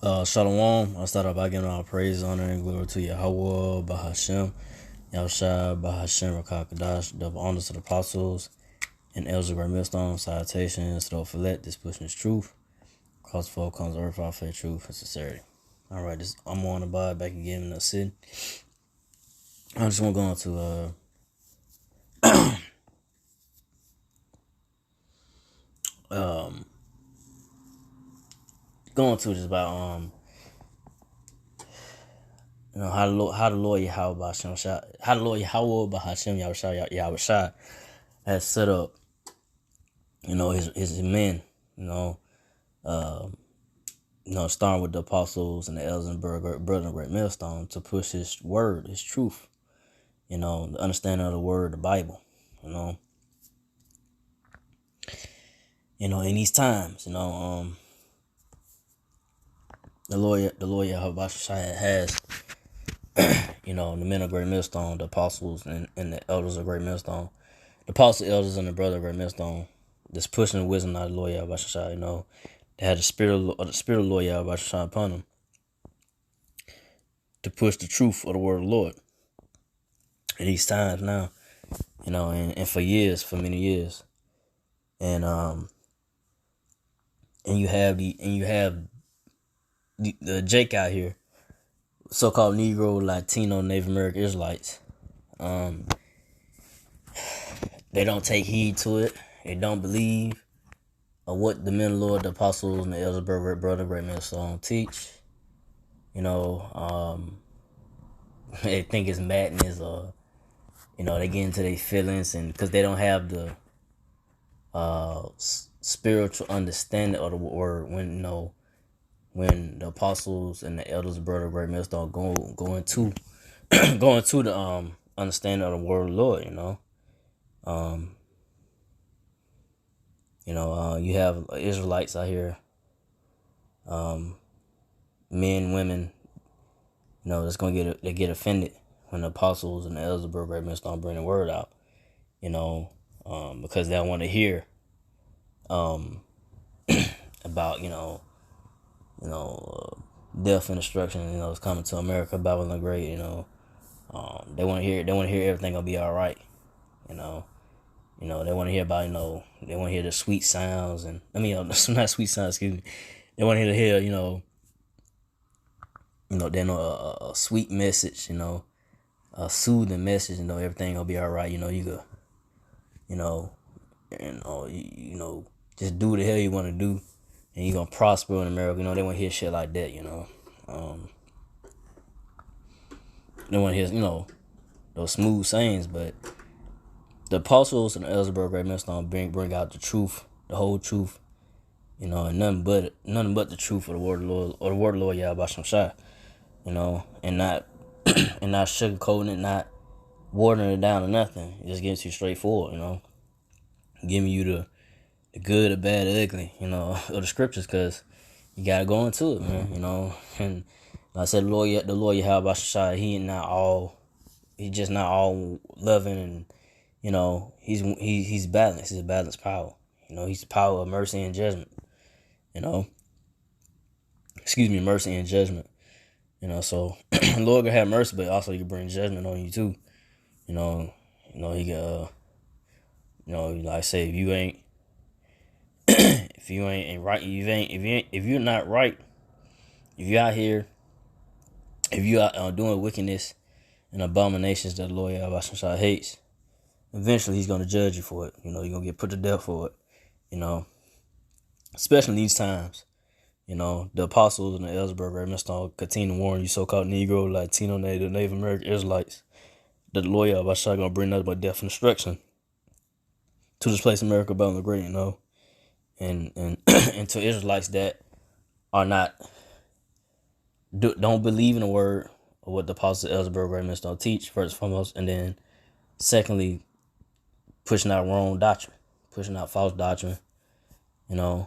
Shalom. I'll start off by giving all praise, honor, and glory to Yahweh, Bahashem, Yahushua, Bahashem, Rakakadash, double honors to the apostles, and elders of Great Millstone, salutations to the Philet, this pushing is truth. Across the four comes earth, our faith, truth, and sincerity. Alright, I'm on the bar back again in the city. I just want to go into just about how the Lord Yahweh Bahashem Yahushua has set up his men, starting with the apostles and the elders and brother of Great Millstone to push his word, his truth, the understanding of the word, the Bible, in these times, the Lord Yahweh has, the men of Great Millstone, the apostles and the elders of Great Millstone, the apostle elders and the brother of Great Millstone, just pushing the wisdom out of the Lord Yahweh, they had the spirit of the Lord Yahweh upon them to push the truth of the word of the Lord in these times now, and for many years. And you have the Jake out here, so-called Negro, Latino, Native American Israelites. They don't take heed to it. They don't believe of what the men of the Lord, the apostles, and the elders, brother, Great Millstone teach. They think it's madness, or they get into their feelings, and because they don't have the spiritual understanding of the word, when the apostles and the elders, brother, Great Millstone go into go into the understanding of the word of the Lord, you have Israelites out here, men, women, that's gonna get offended when the apostles and the elders of Great Millstone bring the word out, because they want to hear about death and destruction, is coming to America, Babylon the Great, they want to hear everything gonna be all right, they want to hear about, they want to hear the sweet sounds, and not sweet sounds, excuse me. They want to hear, a sweet message, a soothing message, everything gonna be all right, you go, just do what the hell you want to do, and you're gonna prosper in America. They want to hear shit like that, they want to hear, those smooth sayings, but the apostles and the elders of Great Millstone bring out the truth, the whole truth, and nothing but the truth of the word of the Lord, or the word of the Lord Yahweh Shai, and not and not sugarcoating it, not watering it down or nothing. It just gets you straightforward, giving you the good, the bad, the ugly, of the scriptures, because you gotta go into it, man, And like I said, the Lord Yahweh Shai, he's just not all loving, and he's balanced. He's a balanced power. He's the power of mercy and judgment. Mercy and judgment. So the Lord gonna have mercy, but also he can bring judgment on you too. He can, like I say, if you ain't, if you ain't right, if you're not right, if you're out here, if you are doing wickedness and abominations that the Lord Yahweh hates, eventually he's gonna judge you for it. You're gonna get put to death for it. Especially in these times. The apostles and the elders of Great Millstone continue to warn you, so-called Negro, Latino, Native American Israelites, that the Lord Yahweh gonna bring nothing but death and destruction to this place, America, Babylon the Great, and and to Israelites that are don't believe in the word of what the apostles and elders of Great Millstone teach, first and foremost, and then secondly, pushing out wrong doctrine, pushing out false doctrine, and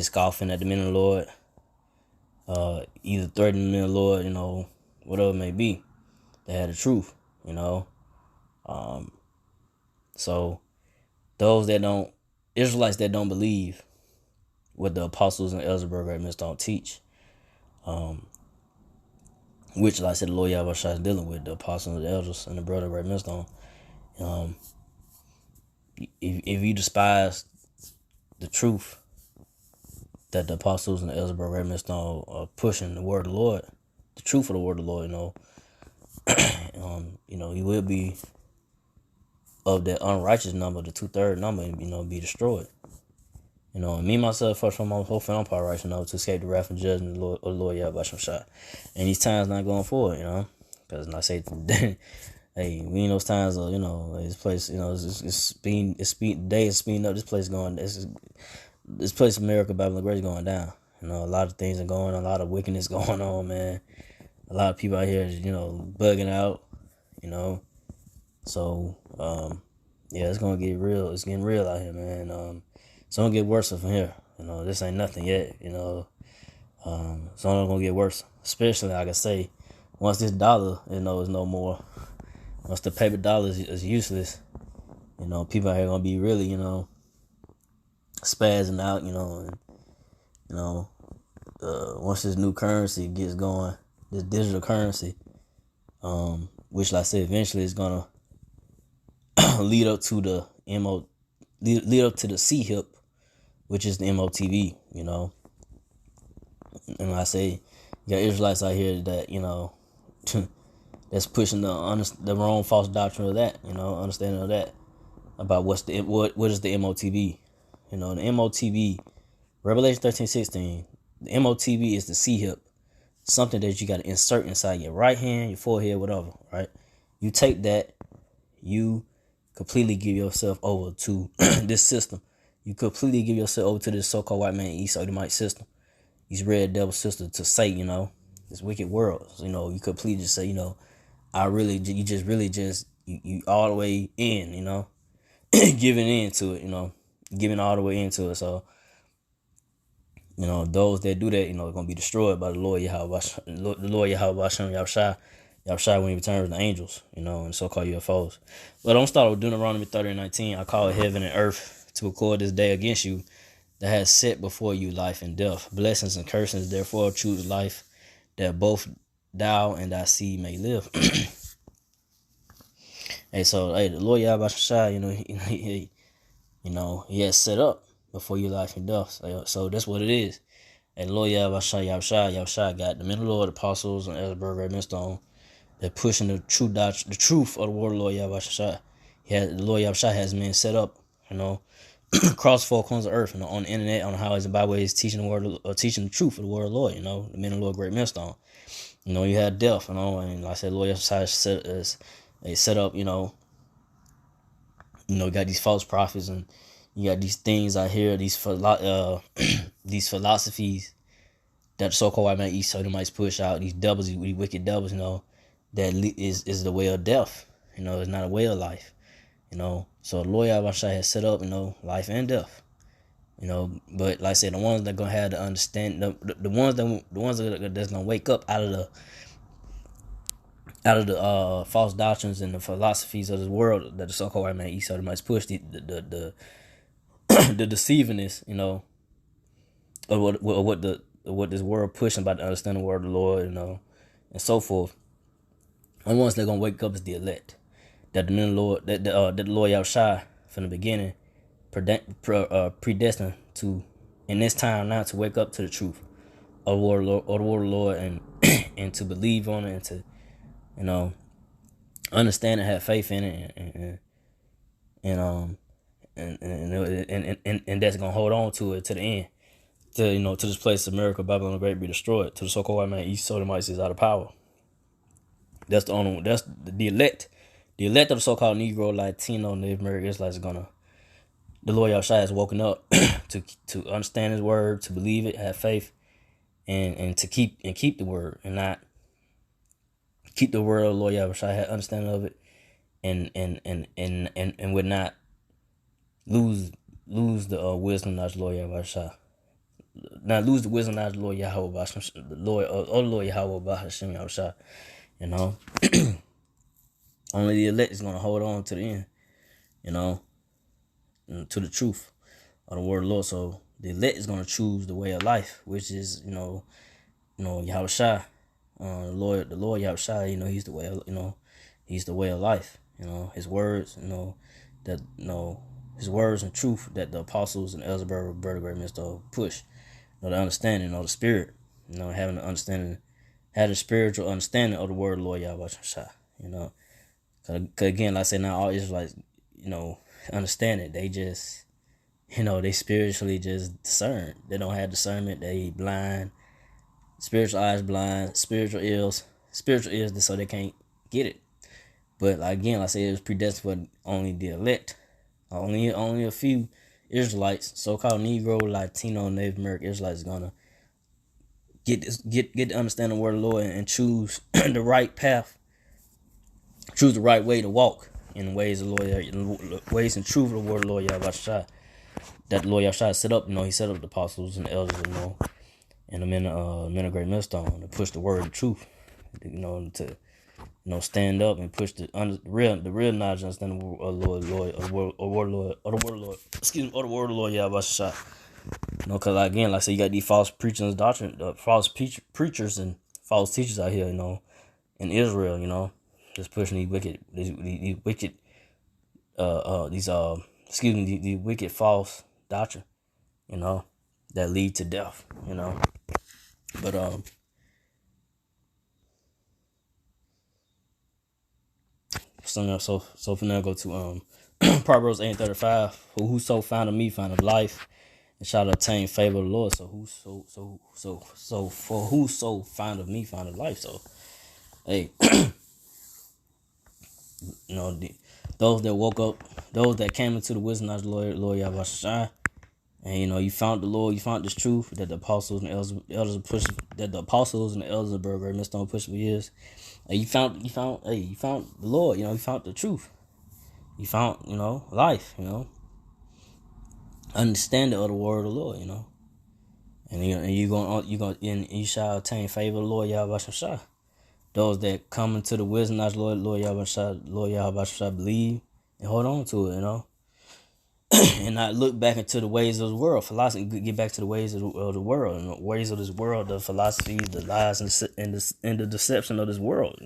scoffing at the men of the Lord, either threatening the men of the Lord, whatever it may be. They had the truth, So those that don't Israelites that don't believe what the apostles and elders of Great Millstone teach, which, like I said, the Lord Yahweh Shai is dealing with the apostles and the elders and the brother of Great Millstone. If you despise the truth that the apostles and the elders of Great Millstone are pushing, the word of the Lord, the truth of the word of the Lord, you will be of that unrighteous number, the 2/3 number, and be destroyed. And me myself, first from my whole family, part right, to escape the wrath and judgment of the Lord Yahweh Shai. And these times not going forward, because I say, hey, we in those times of, this place, day is speeding up. This place this place, America, Babylon Great, is going down. A lot of things are going on, a lot of wickedness going on, man. A lot of people out here, bugging out, So, it's gonna get real. It's getting real out here, man. It's gonna get worse from here. This ain't nothing yet. It's only gonna get worse. Especially, like I say, once this dollar, is no more. Once the paper dollar is useless, people out here gonna be really, spazzing out. Once this new currency gets going, this digital currency, which, like I said, eventually is gonna lead up to the lead up to the CHIP, which is the MOTV, And I say, you got Israelites out here that, that's pushing the wrong false doctrine of that, understanding of that, about what is the MOTV. The MOTV, Revelation 13:16, the MOTV is the CHIP, something that you got to insert inside your right hand, your forehead, whatever, right? You take that, you completely give yourself over to this system. You completely give yourself over to this so-called white man, East Edomite system, these red devil system, to say, this wicked world. You completely just say, you all the way in, giving into it, giving all the way into it. So, those that do that, are gonna be destroyed by the Lord Yahweh, Yahushua when he returns the angels, and so-called UFOs. But don't start with Deuteronomy 30:19. I call heaven and earth to record this day against you that has set before you life and death, blessings and cursings. Therefore choose life, that both thou and thy seed may live. The Lord Yahweh Shai, he has set up before you life and death. So that's what it is. And Lord Yahweh Shai got the men of the Lord, apostles, and Eldersburg, Great Millstone. They're pushing the truth of the word of the Lord Yahweh Shai. The Lord Yahweh Shai has men set up, across four corners of earth, on the internet, on how his Bible is teaching teaching the truth of the word of the Lord, the men of the Lord, Great Millstone. You had death, and like I said, Lord Yahweh Shai set up, got these false prophets, and you got these things out here, these these philosophies that the so-called white man East Sodomites push out, these devils, these wicked devils, that is the way of death. It's not a way of life. So the Lord Yahweh has set up, life and death. But like I said, the ones that gonna have to understand, the ones that's gonna wake up out of the false doctrines and the philosophies of this world that the so-called white man East Sodomites push, the the deceivingness, of what this world pushing about to understand the word of the Lord, and so forth. The ones that gonna wake up is the elect, that the men of the Lord, that the Lord Yahushua from the beginning predestined to, in this time now, to wake up to the truth of the word of the Lord, and and to believe on it, and to understand and have faith in it, and that's gonna hold on to it to the end, to to this place, America, Babylon the Great, be destroyed, to the so-called white man East Sodomites is out of power. That's the only one. That's the elect. The elect of the so-called Negro, Latino, Native American Israelites the Lord Yahushua has woken up to understand his word, to believe it, have faith, and to keep the word, and not keep the word of the Lord Yahushua, had understanding of it, and would not lose the wisdom knowledge of the Lord Yahushua. Not lose the wisdom knowledge of the Lord Yahweh, the Lord Yahweh Hashem Yahushua. Only the elect is gonna hold on to the end, to the truth. of the word of the Lord. So the elect is gonna choose the way of life, which is Yahushua, the Lord Yahushua. He's the way of, he's the way of life. His words, that his words and truth that the apostles and elders of Brother Great Mister push. The understanding, the spirit, having the understanding, having the spiritual understanding of the word of the Lord Yahushua. Cause again, like I said, not all Israelites, understand it. They just, they spiritually just discern. They don't have discernment. They blind, spiritual eyes blind, spiritual ears, so they can't get it. But again, like I said, it was predestined for only the elect, only a few Israelites, so-called Negro, Latino, Native American Israelites, gonna get the understanding of the word of the Lord and choose the right path, choose the right way to walk in the ways of the Lord, ways and truth of the word of the Lord Yahweh that the Lord Yahweh set up. He set up the apostles and the elders, and the men of Great Millstone to push the word of truth, to stand up and push the real knowledge and understanding of the word of the Lord Yahweh. Because again, like I said, you got these false preachers, preachers and false teachers out here, in Israel, just pushing these wicked, these wicked false doctrine, that lead to death, But so from there go to Proverbs 8:35. For whoso found of me found life and shall obtain favor of the Lord. So for whoso found of me found life. So hey, those that woke up, those that came into the wisdom of the Lord Yahweh, and you found the Lord, you found this truth that the apostles and elders are pushing, that the apostles and the elders of Brother Great Millstone pushing for years. And you found the Lord, you found the truth. You found, life, understanding of the word of the Lord, and you shall obtain favor of the Lord Yahweh. Those that come into the wisdom of the Lord Yahweh, believe and hold on to it, and not look back into the ways of the world. Philosophy, get back to the ways of the world, and the ways of this world, the philosophies, the lies, and the deception of this world.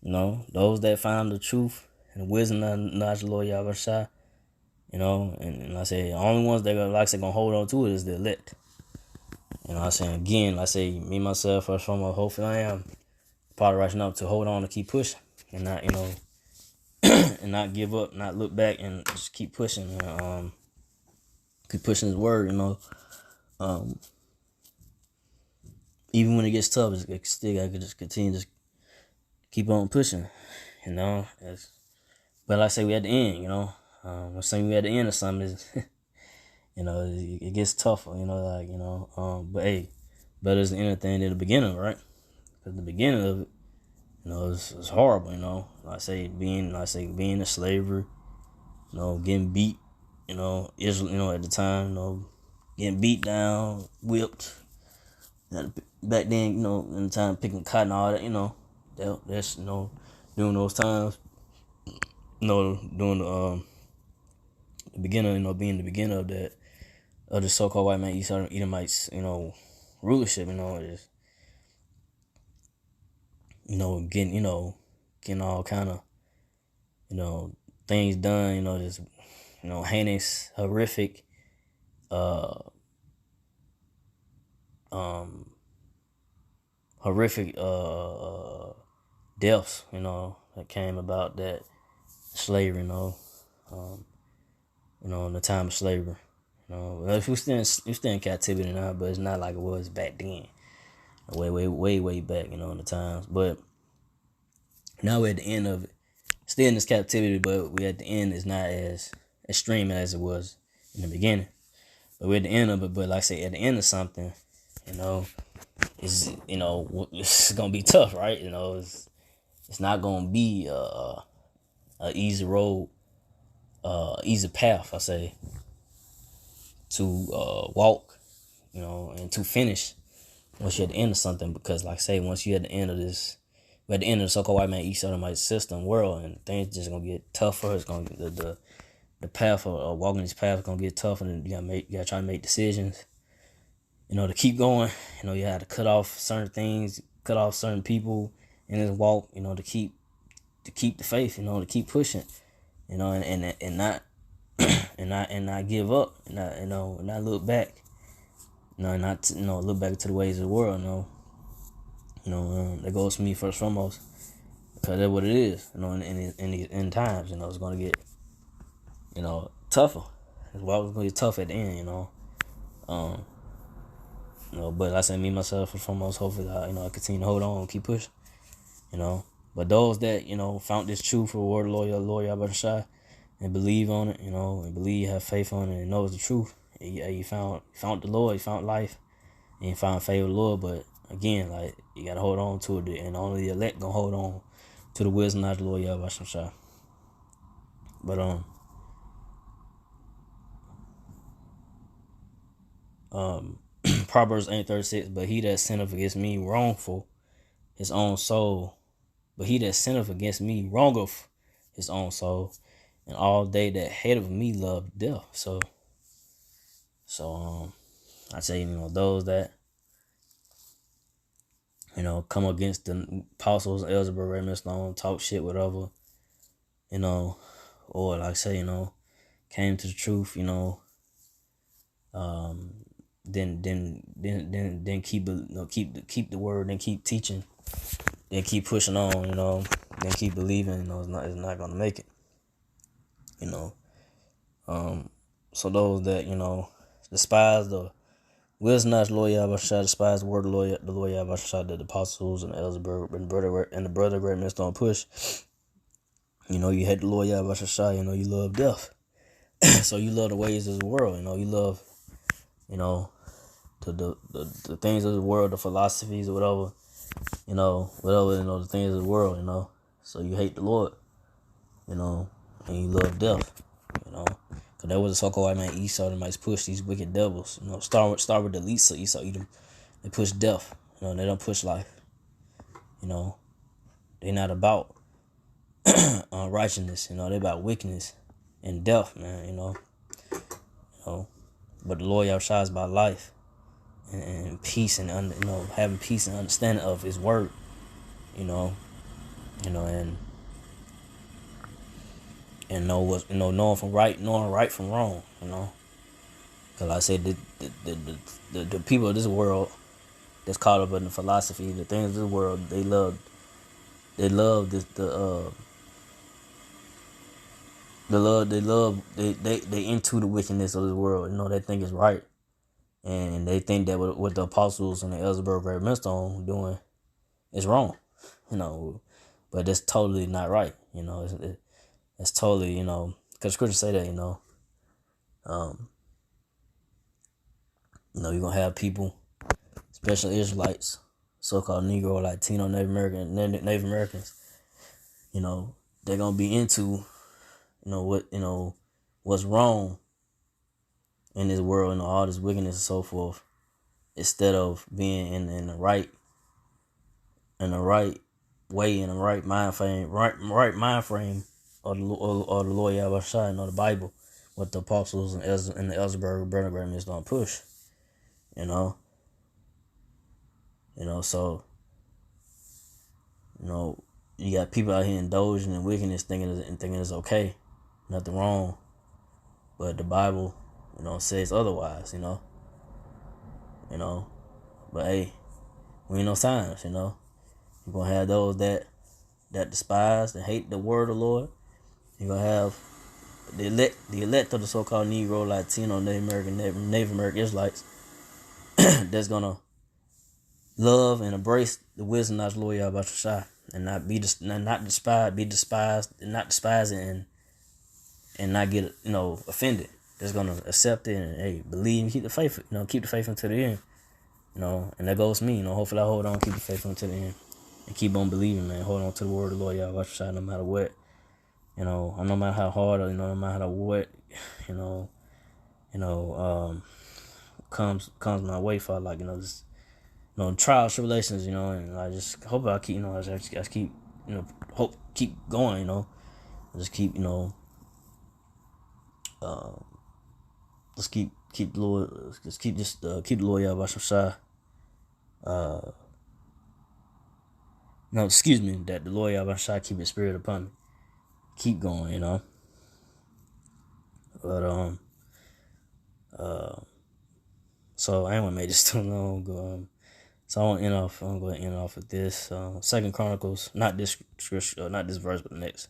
Those that find the truth and the wisdom of the Lord Yahweh, and I say the only ones that gonna hold on to it is the elect. I say again, I say me myself, first from hopefully I am part of rising up to hold on to keep pushing and not and not give up, not look back, and just keep pushing. Keep pushing his word. Even when it gets tough, I could just continue, just keep on pushing. But like I say, we at the end. I'm saying we at the end of something is, it gets tougher. But hey, better is the end of the thing than the beginning, right? Because the beginning of it, it's horrible. Like I say being in slavery, getting beat, Israel, at the time, getting beat down, whipped. Back then, in the time picking cotton, all that, that's during those times, during the beginning, being the beginning of that, of the so-called white man Edomites, rulership, is, getting all kind of, things done, just, heinous, horrific, horrific deaths, that came about that slavery, in the time of slavery. We're still in captivity now, but it's not like it was back then. Way back, in the times. But now we're at the end of it. Still in this captivity, but we at the end is not as extreme as it was in the beginning. But we're at the end of it. But like I say, at the end of something, it's gonna be tough, right? It's not gonna be a easy road, easy path, I say, to walk, and to finish once you're at the end of something. Because like I say, once you're at the end of this, we're at the end of the so-called white man East Sodomite system world, and things just gonna get tougher. It's gonna the the path of walking this path is gonna get tough, and you gotta try to make decisions. To keep going. You have to cut off certain things, cut off certain people in this walk. To keep the faith. To keep pushing. And not and not give up. And not look back. Not look back to the ways of the world. That goes for me first and foremost, because that's what it is. In these end times, it's gonna get tougher. It's gonna get tough at the end. But like I said, me myself first and foremost, hopefully, I continue to hold on, keep pushing. But those that found this truth for the word of the Lord Yahweh Shai, and believe on it, and believe, have faith on it, and know it's the truth. You found the Lord, you found life, and you found favor of the Lord. But again, like, you gotta hold on to it, and only the elect gonna hold on to the wisdom of the Lord Yahweh Shai. But Proverbs 8:36. But he that sinneth against me wrongful his own soul. But he that sinneth against me wrongeth his own soul, and all they that hate of me love death. So I say, those that come against the apostles and elders of Raymond Stone, talk shit, whatever, or like I say, came to the truth, then keep the word, then keep teaching, then keep pushing on, then keep believing, it's not gonna make it. So those that, despise the wisdom of the Lord Yahweh Shai, despise the word of the Lord Yahweh Shai, that the apostles and the elders and the brother great men don't push. You hate the Lord Yahweh Shai, you love death. So you love the ways of the world, you love, the things of the world, the philosophies or whatever, the things of the world, So you hate the Lord, and you love death, Cause that was the so-called white man Esau that might push these wicked devils. Start with the least of Esau, Edom. They push death. They don't push life. They not about righteousness. They about wickedness and death, man. But the Lord Yahweh is about life and peace and having peace and understanding of His word. And know what knowing right from wrong. Cause like I said, the people of this world that's caught up in the philosophy, the things of this world, they love this they into the wickedness of this world. They think it's right, and they think that what the apostles and the Ellsberg Great Millstone doing is wrong. But that's totally not right. It's totally because scripture say that you're gonna have people, especially Israelites, so-called Negro, Latino, Native Americans, they're gonna be into, what's wrong in this world, all this wickedness and so forth, instead of being in the right way, in the right mind frame, right mind frame of the Lord Yahweh Shai, the Bible, what the apostles and the Ellsberg Brother don't push. So, you got people out here indulging in wickedness, thinking it's okay, nothing wrong. But the Bible, says otherwise, But hey, we ain't no signs, You're gonna have those that despise and hate the word of the Lord. You're gonna have the elect of the so-called Negro, Latino, Native American Israelites that's gonna love and embrace the wisdom of the Lord Yahweh Shai, and not be despised, and not despise it, and not get offended. That's gonna accept it and hey, believe and keep the faith. Keep the faith until the end. And that goes to me. Hopefully I hold on, keep the faith until the end, and keep on believing, man. Hold on to the word of the Lord Yahweh Shai, no matter what. No matter how hard, or no matter how what, comes my way for just trials, tribulations, and I just hope I keep, I just keep, keep going, I just keep, let's keep the Lord. Let's keep the Lord Yahweh Shai. No, excuse me. That the Lord Yahweh Shai keep His spirit upon me. Keep going, you know. But so I ain't wanna make this too long. So I'm going to end off with this. Second Chronicles, not this scripture, not this verse, but the next.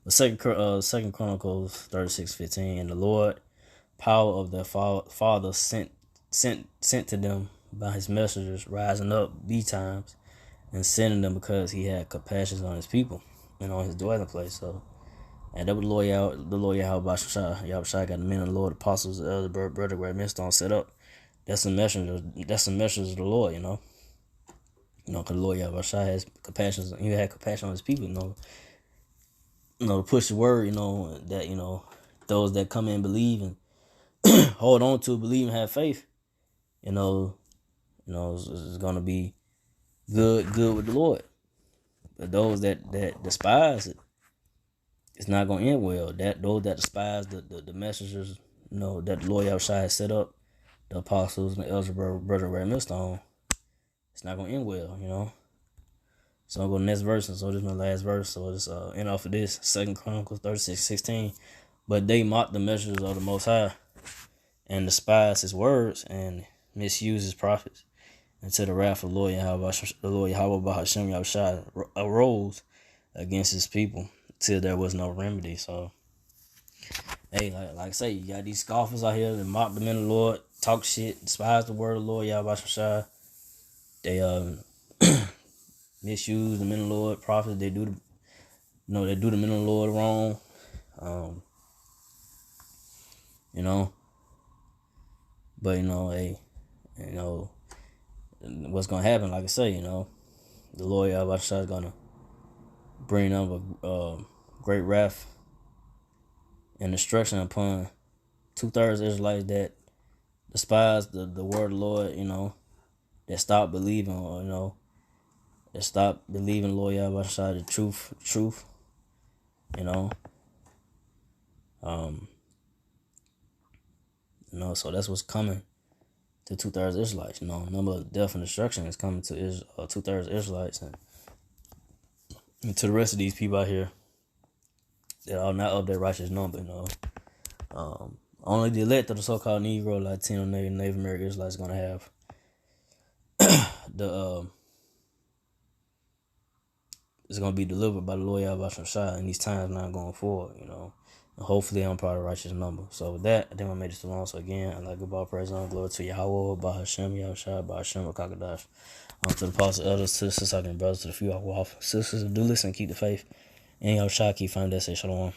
But Second Chronicles 36:15, and the Lord, power of their father, sent to them by His messengers, rising up betimes and sending them because He had compassion on His people and on His dwelling place. So, and that was the Lord Yahweh Shai got the men of the Lord, apostles, the elder brother, great millstone set up. That's the messengers. That's the messengers of the Lord, you know. You know, because the Lord Yahweh Shai has compassion. He had compassion on His people. To push the word. That those that come in and believe and hold on to believe and have faith. It's gonna be good with the Lord. But those that despise it, it's not gonna end well. Those that despise the messengers, that the Lord Yahweh Shai has set up, the apostles and the elder brother Red Millstone, it's not gonna end well. So I'll go to the next verse, and so this is my last verse. So I'll just end off of this. 2 Chronicles 36:16. But they mocked the messengers of the Most High, and despised His words, and misused His prophets, until the wrath of the Lord Yahweh Hashem Yahushua arose against His people, till there was no remedy. So, hey, like I say, you got these scoffers out here that mock the men of the Lord, talk shit, despise the word of the Lord Yahweh Hashem. They misuse the men of the Lord, prophets. They do the men of the Lord wrong. But what's gonna happen? Like I say, the Lord Yahweh is gonna bring up a great wrath and destruction upon 2/3 Israelites that despise the word of the Lord. That stop believing, or that stop believing Lord Yahweh Shai, the truth. So that's what's coming to 2/3 Israelites. Number of death and destruction is coming to 2/3 Israelites, and to the rest of these people out here that are not of their righteous number. Only the elect of the so-called Negro, Latino, Native American Israelites gonna have it's gonna be delivered by the Lord Yahweh Shai in these times now going forward. And hopefully I'm part of the righteous number. So with that, I think I made this too long. So again, I like goodbye, praise and glory to Yahweh, by Hashem, Yahushua, by Hashem, Kakadash. To the apostles, elders, to the sisters, brothers, to the few sisters, do listen, keep the faith, and Yahushua, keep finding that say shalom.